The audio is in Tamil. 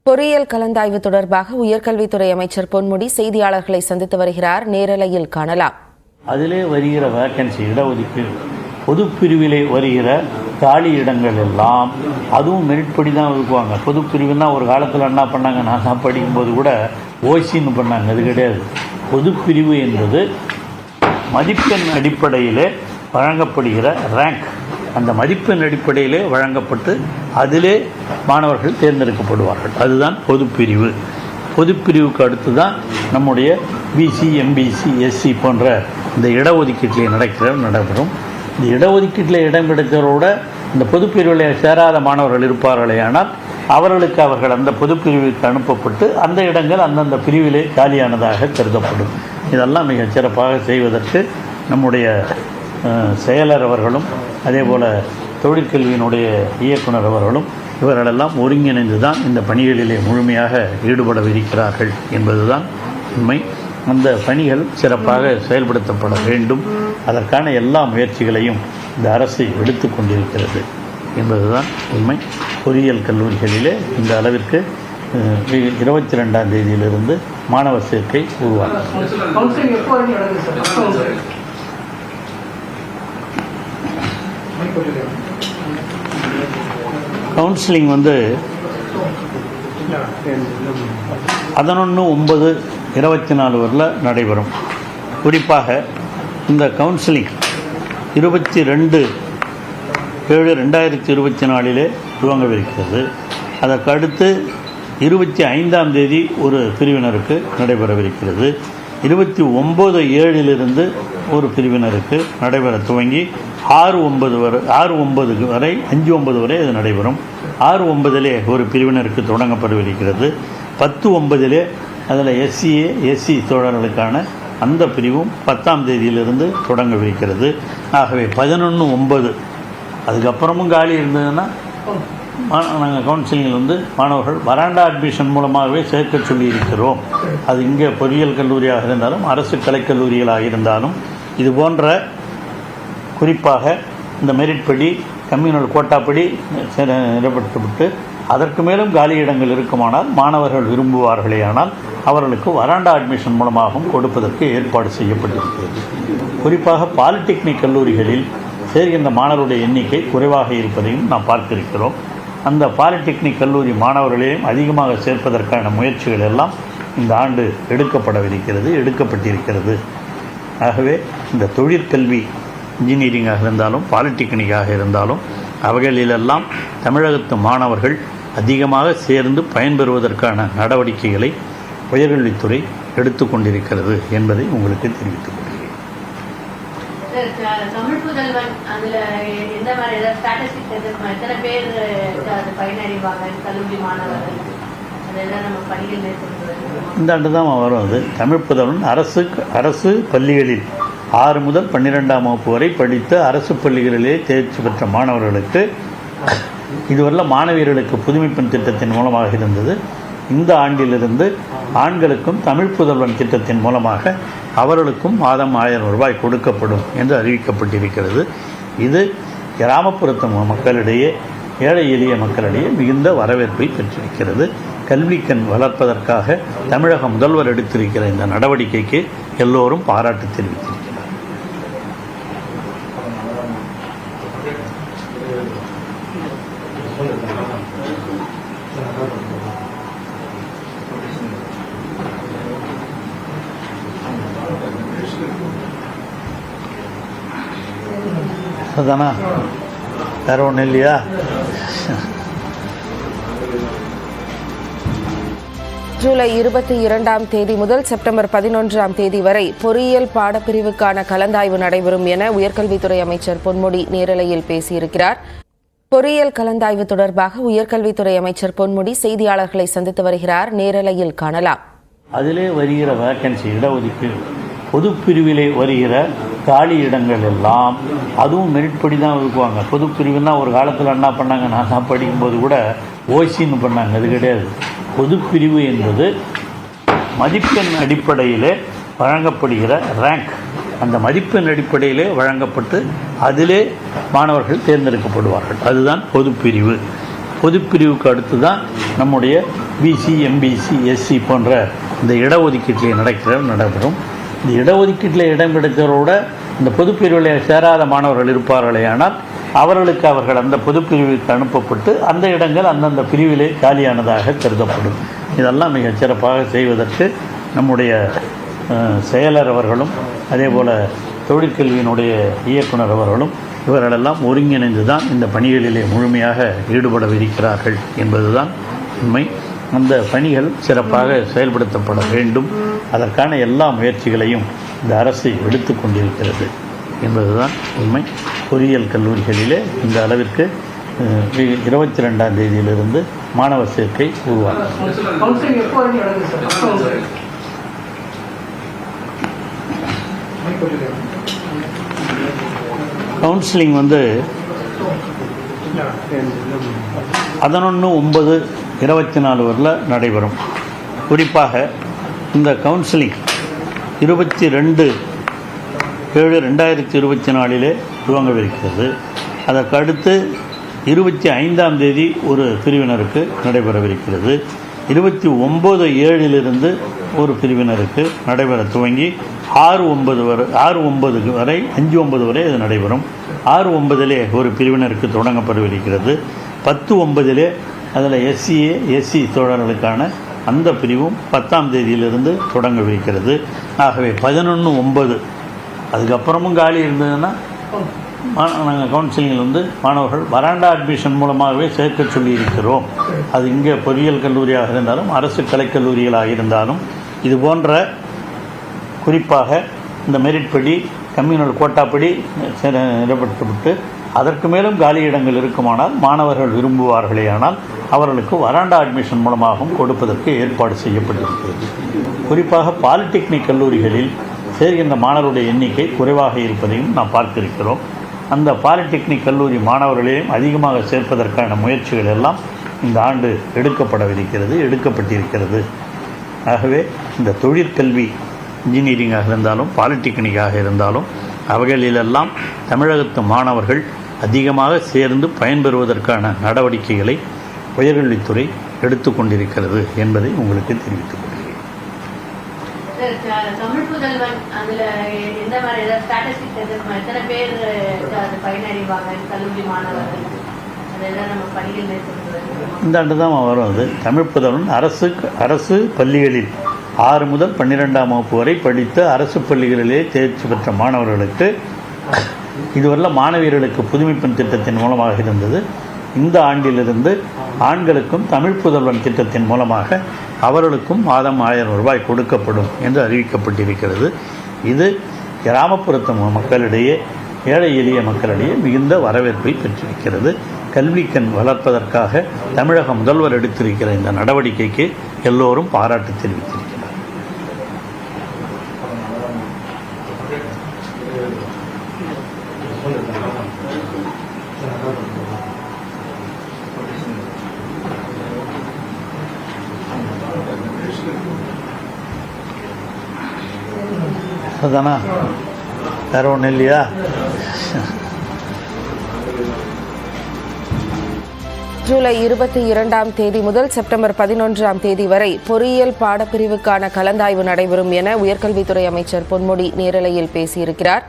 பொறியியல் கலந்தாய்வு தொடர்பாக உயர்கல்வித்துறை அமைச்சர் பொன்முடி செய்தியாளர்களை சந்தித்து வருகிறார். நேரலையில் காணலாம். அதிலே வருகிற வேக்கன்சி இடஒதுக்கீடு பொதுப்பிரிவிலே வருகிற காலி இடங்கள் எல்லாம் அதுவும் மெரிட்படி தான் ஒதுக்குவாங்க. பொதுப்பிரிவுன்னா ஒரு காலத்தில் என்ன பண்ணாங்க, நான் தான் படிக்கும்போது கூட ஓசின்னு பண்ணாங்க. அது கிடையாது. பொதுப்பிரிவு என்பது மதிப்பெண் அடிப்படையிலே வழங்கப்படுகிற ரேங்க். அந்த மதிப்பெண் அடிப்படையிலே வழங்கப்பட்டு அதிலே மாணவர்கள் தேர்ந்தெடுக்கப்படுவார்கள். அதுதான் பொதுப்பிரிவு. பொதுப்பிரிவுக்கு அடுத்து தான் நம்முடைய பிசி, எம்பிசி, எஸ்சி போன்ற இந்த இடஒதுக்கீட்டிலே நடைபெறும். இந்த இடஒதுக்கீட்டில் இடம் கிடைத்தவரோட இந்த பொதுப்பிரிவில் சேராத மாணவர்கள் இருப்பார்களே, ஆனால் அவர்கள் அந்த பொதுப்பிரிவுக்கு அனுப்பப்பட்டு அந்த இடங்கள் அந்தந்த பிரிவிலே காலியானதாக கருதப்படும். இதெல்லாம் மிகச் சிறப்பாக செய்வதற்கு நம்முடைய செயலர் அவர்களும் அதே போல் தொழிற்கல்வியினுடைய இயக்குனர் அவர்களும் இவர்களெல்லாம் ஒருங்கிணைந்து தான் இந்த பணிகளிலே முழுமையாக ஈடுபடவிருக்கிறார்கள் என்பதுதான் உண்மை. அந்த பணிகள் சிறப்பாக செயல்படுத்தப்பட வேண்டும். அதற்கான எல்லா முயற்சிகளையும் இந்த அரசு எடுத்து கொண்டிருக்கிறது என்பதுதான் உண்மை. பொறியியல் கல்லூரிகளிலே இந்த அளவிற்கு 22ஆம் தேதியிலிருந்து மாணவர் சேர்க்கை உருவாகும். கவுன்சிலிங் 11/9/24 வரையில் நடைபெறும். குறிப்பாக இந்த கவுன்சிலிங் 22/7/2024 துவங்கவிருக்கிறது. அதற்கு அடுத்து 25ஆம் தேதி ஒரு பிரிவினருக்கு நடைபெறவிருக்கிறது. 29/7 ஒரு பிரிவினருக்கு நடைபெற துவங்கி 6/9 வரை 5/9 வரை அது நடைபெறும். 6/9 ஒரு பிரிவினருக்கு தொடங்கப்படவிருக்கிறது. 10/9 அதில் எஸ்சி தோழர்களுக்கான அந்த பிரிவும் 10ஆம் தேதியிலிருந்து தொடங்கவிருக்கிறது. ஆகவே 11/9 அதுக்கப்புறமும் காலி இருந்ததுன்னா நாங்கள் கவுன்சிலிங்கில் மாணவர்கள் வராண்டா அட்மிஷன் மூலமாகவே சேர்க்க சொல்லியிருக்கிறோம். அது இங்கே பொறியியல் கல்லூரியாக இருந்தாலும் அரசு கலைக்கல்லூரிகளாக இருந்தாலும் இது போன்ற குறிப்பாக இந்த மெரிட் படி கம்யூனல் கோட்டாப்படி நிலைப்படுத்தப்பட்டு அதற்கு மேலும் காலி இடங்கள் இருக்குமானால் மாணவர்கள் விரும்புவார்களே, ஆனால் அவர்களுக்கு வராண்டா அட்மிஷன் மூலமாகவும் கொடுப்பதற்கு ஏற்பாடு செய்யப்பட்டிருக்கிறது. குறிப்பாக பாலிடெக்னிக் கல்லூரிகளில் சேர்கின்ற மாணவருடைய எண்ணிக்கை குறைவாக இருப்பதையும் நாம் பார்த்திருக்கிறோம். அந்த பாலிடெக்னிக் கல்லூரி மாணவர்களையும் அதிகமாக சேர்ப்பதற்கான முயற்சிகள் எல்லாம் இந்த ஆண்டு எடுக்கப்பட்டிருக்கிறது. ஆகவே இந்த தொழிற்கல்வி இன்ஜினியரிங்காக இருந்தாலும் பாலிடெக்னிக்காக இருந்தாலும் அவைகளிலெல்லாம் தமிழகத்து மாணவர்கள் அதிகமாக சேர்ந்து பயன்பெறுவதற்கான நடவடிக்கைகளை உயர்கல்வித்துறை எடுத்துக்கொண்டிருக்கிறது என்பதை உங்களுக்கு தெரிவித்துக் கொள்கிறேன். தமிழ் புதல்வன் அதில் எந்த மாதிரி ஸ்டாட்டிஸ்டிக்ஸ் எத்தனை பேர் பயனடைவாங்க கல்லூரி மாணவர்கள் அதெல்லாம் நம்ம பணிகள் மேற்கொண்டு இந்த ஆண்டு தான் வரும். அது தமிழ் புதல்வன் அரசு பள்ளிகளில் 6 முதல் 12ஆம் வகுப்பு வரை படித்த அரசு பள்ளிகளிலே தேர்ச்சி பெற்ற மாணவர்களுக்கு இதுவரையில் மாணவியர்களுக்கு புதுமைப்பெண் திட்டத்தின் மூலமாக இருந்தது. இந்த ஆண்டிலிருந்து ஆண்களுக்கும் தமிழ் புதல்வன் திட்டத்தின் மூலமாக அவர்களுக்கும் மாதம் 1000 ரூபாய் கொடுக்கப்படும் என்று அறிவிக்கப்பட்டிருக்கிறது. இது கிராமப்புறத்து மக்களிடையே, ஏழை எளிய மக்களிடையே மிகுந்த வரவேற்பை பெற்றிருக்கிறது. கல்விக்கண் வளர்ப்பதற்காக தமிழக முதல்வர் எடுத்திருக்கிற இந்த நடவடிக்கைக்கு எல்லோரும் பாராட்டு தெரிவித்திருக்கிறார். அதானா, வேற ஒன்றும் இல்லையா? ஜூலை 22ஆம் தேதி முதல் செப்டம்பர் 11ஆம் தேதி வரை பொறியியல் பாடப்பிரிவுக்கான கலந்தாய்வு நடைபெறும் என உயர்கல்வித்துறை அமைச்சர் பொன்முடி நேரலையில் பேசியிருக்கிறார். பொறியியல் கலந்தாய்வு தொடர்பாக உயர்கல்வித்துறை அமைச்சர் பொன்முடி செய்தியாளர்களை சந்தித்து வருகிறார். நேரலையில் காணலாம். அதிலே வருகிற வேக்கன்சி இடஒதுக்கீடு பொதுப்பிரிவிலே வருகிற காலி இடங்கள் எல்லாம் அதுவும் மெரிட்படி தான் ஒதுக்குவாங்க. பொதுப்பிரிவுன்னா ஒரு காலத்தில் என்ன பண்ணாங்க, நான் தான் படிக்கும்போது கூட ஓசின்னு பண்ணாங்க. அது கிடையாது. பொதுப்பிரிவு என்பது மதிப்பெண் அடிப்படையிலே வழங்கப்படுகிற ரேங்க். அந்த மதிப்பெண் அடிப்படையிலே வழங்கப்பட்டு அதிலே மாணவர்கள் தேர்ந்தெடுக்கப்படுவார்கள். அதுதான் பொதுப்பிரிவு. பொதுப்பிரிவுக்கு அடுத்து தான் நம்முடைய பிசி, எம்பிசி, எஸ்சி போன்ற இந்த இடஒதுக்கீட்டில் நடைபெறும். இந்த இடஒதுக்கீட்டில் இடம் கிடைத்தவரோட இந்த பொதுப்பிரிவில் சேராத மாணவர்கள் இருப்பார்களே, ஆனால் அவர்களுக்கு அவர்கள் அந்த பொதுப்பிரிவுக்கு அனுப்பப்பட்டு அந்த இடங்கள் அந்தந்த பிரிவிலே காலியானதாக கருதப்படும். இதெல்லாம் மிகச் சிறப்பாக செய்வதற்கு நம்முடைய செயலர் அவர்களும் அதே போல் தொழிற்கல்வியினுடைய இயக்குனர் அவர்களும் இவர்களெல்லாம் ஒருங்கிணைந்து தான் இந்த பணிகளிலே முழுமையாக ஈடுபடவிருக்கிறார்கள் என்பதுதான் உண்மை. அந்த பணிகள் சிறப்பாக செயல்படுத்தப்பட வேண்டும். அதற்கான எல்லா முயற்சிகளையும் இந்த அரசு எடுத்து கொண்டிருக்கிறது என்பதுதான் உண்மை. பொறியியல் கல்லூரிகளிலே இந்த அளவிற்கு 22ஆம் தேதியிலிருந்து மாணவர் சேர்க்கை உருவாகும். கவுன்சிலிங் 11/9/24 வரையில் நடைபெறும். குறிப்பாக இந்த கவுன்சிலிங் 22/7/2024 துவங்கவிருக்கிறது. அதற்கடுத்து 25ஆம் தேதி ஒரு பிரிவினருக்கு நடைபெறவிருக்கிறது. 29/7 ஒரு பிரிவினருக்கு நடைபெற துவங்கி 6/9 வரை 5/9 வரை அது நடைபெறும். 6/9 ஒரு பிரிவினருக்கு தொடங்கப்படவிருக்கிறது. 10/9 அதில் எஸ்சிஏ, எஸ்சி தோழர்களுக்கான அந்த பிரிவும் 10ஆம் தேதியிலிருந்து தொடங்கவிருக்கிறது. ஆகவே 11/9 அதுக்கப்புறமும் காலி இருந்ததுன்னா நாங்கள் கவுன்சிலிங்கில் மாணவர்கள் வராண்டா அட்மிஷன் மூலமாகவே சேர்க்க சொல்லியிருக்கிறோம். அது இங்கே பொறியியல் கல்லூரியாக இருந்தாலும் அரசு கலைக்கல்லூரிகளாக இருந்தாலும் இது போன்ற குறிப்பாக இந்த மெரிட் படி, கம்யூனல் கோட்டாப்படி நிலப்படுத்தப்பட்டு அதற்கு மேலும் காலி இடங்கள் இருக்குமானால் மாணவர்கள் விரும்புவார்களேயானால் அவர்களுக்கு வராண்டா அட்மிஷன் மூலமாகவும் கொடுப்பதற்கு ஏற்பாடு செய்யப்பட்டிருக்கிறது. குறிப்பாக பாலிடெக்னிக் கல்லூரிகளில் சேர்கின்ற மாணவருடைய எண்ணிக்கை குறைவாக இருப்பதையும் நாம் பார்த்திருக்கிறோம். அந்த பாலிடெக்னிக் கல்லூரி மாணவர்களையும் அதிகமாக சேர்ப்பதற்கான முயற்சிகள் எல்லாம் இந்த ஆண்டு எடுக்கப்பட்டிருக்கிறது. ஆகவே இந்த தொழிற்கல்வி இன்ஜினியரிங்காக இருந்தாலும் பாலிடெக்னிக்காக இருந்தாலும் அவைகளிலெல்லாம் தமிழகத்து மாணவர்கள் அதிகமாக சேர்ந்து பயன்பெறுவதற்கான நடவடிக்கைகளை உயர்கல்வித்துறை எடுத்துக்கொண்டிருக்கிறது என்பதை உங்களுக்கு தெரிவித்துக் கொள்கிறேன். தமிழ் புதல்வன் அதுல எந்த மாதிரி ஸ்டாட்டிஸ்டிக்ஸ் எத்தனை பேர் பயனடைவாங்க கல்லூரி மாணவர்கள், அதெல்லாம் நம்ம பணிகள் மேற்கொண்டு இந்த ஆண்டு தான் வரும். அது தமிழ் புதல்வன் அரசு பள்ளிகளில் 6 முதல் 12ஆம் வகுப்பு வரை படித்த அரசு பள்ளிகளிலே தேர்ச்சி பெற்ற மாணவர்களுக்கு இதுவரையில் மாணவியர்களுக்கு புதுமைப்பெண் திட்டத்தின் மூலமாக இருந்தது. இந்த ஆண்டிலிருந்து ஆண்களுக்கும் தமிழ் புதல்வன் திட்டத்தின் மூலமாக அவர்களுக்கும் மாதம் 1000 ரூபாய் கொடுக்கப்படும் என்று அறிவிக்கப்பட்டிருக்கிறது. இது கிராமப்புறத்து மக்களிடையே, ஏழை எளிய மக்களிடையே மிகுந்த வரவேற்பை பெற்றிருக்கிறது. கல்விக்கண் வளர்ப்பதற்காக தமிழக முதல்வர் எடுத்திருக்கிற இந்த நடவடிக்கைக்கு எல்லோரும் பாராட்டு தெரிவித்திருக்கிறார். அதுதானா, வேற ஒன்றும் இல்லையா? ஜூலை 22ஆம் தேதி முதல் செப்டம்பர் 11ஆம் தேதி வரை பொறியியல் பாடப்பிரிவுக்கான கலந்தாய்வு நடைபெறும் என உயர்கல்வித்துறை அமைச்சர் பொன்முடி நேரலையில் பேசியிருக்கிறார்.